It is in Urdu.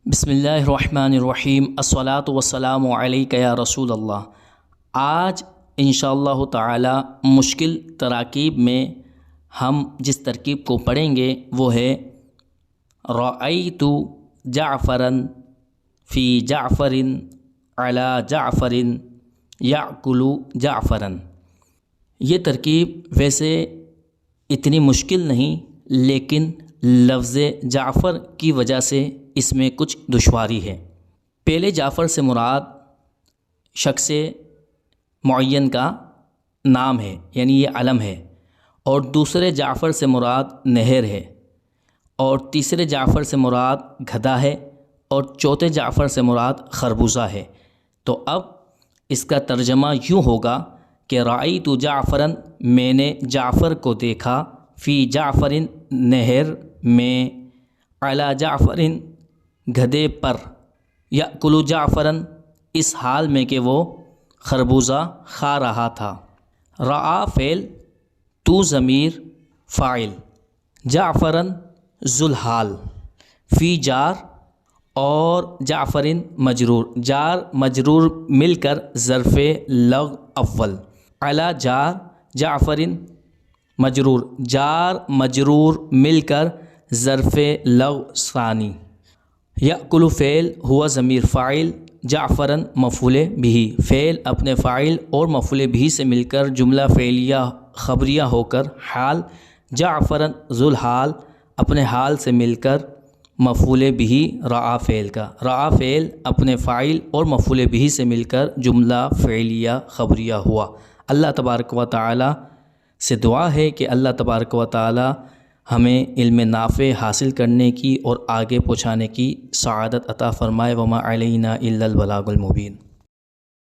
بسم اللہ الرحمن الرحیم الصلاۃ والسلام علیک یا رسول اللہ۔ آج انشاءاللہ تعالی مشکل تراکیب میں ہم جس ترکیب کو پڑھیں گے وہ ہے رأیت جعفرا فی جعفر علی جعفر یأکل جعفرا۔ یہ ترکیب ویسے اتنی مشکل نہیں، لیکن لفظ جعفر کی وجہ سے اس میں کچھ دشواری ہے۔ پہلے جعفر سے مراد شخص معین کا نام ہے، یعنی یہ علم ہے، اور دوسرے جعفر سے مراد نہر ہے، اور تیسرے جعفر سے مراد گدھا ہے، اور چوتھے جعفر سے مراد خربوزہ ہے۔ تو اب اس کا ترجمہ یوں ہوگا کہ رأیت جعفرا، میں نے جعفر کو دیکھا، فی جعفر نہر میں، علی جعفر گدھے پر، یأکل جعفرا اس حال میں کہ وہ خربوزہ کھا رہا تھا۔ رعا فعل، تو ضمیر فاعل، جعفرا ذو الحال، فی جار اور جعفر مجرور، جار مجرور مل کر ظرف لغو اول، علی جار جعفر مجرور، جار مجرور مل کر ظرف لغو ثانی، یأکل فعل ہوا ضمیر فاعل، جعفرا مفعول بہ، فعل اپنے فاعل اور مفعول بہ سے مل کر جملہ فعلیہ خبریہ ہو کر حال، جعفرا ذو الحال اپنے حال سے مل کر مفعول بہ رعا فعل کا، رعا فعل اپنے فاعل اور مفعول بہ سے مل کر جملہ فعلیہ خبریہ ہوا۔ اللہ تبارک و تعالی سے دعا ہے کہ اللہ تبارک و تعالی ہمیں علم نافع حاصل کرنے کی اور آگے پہنچانے کی سعادت عطا فرمائے۔ وما علینا الا البلاغ المبین۔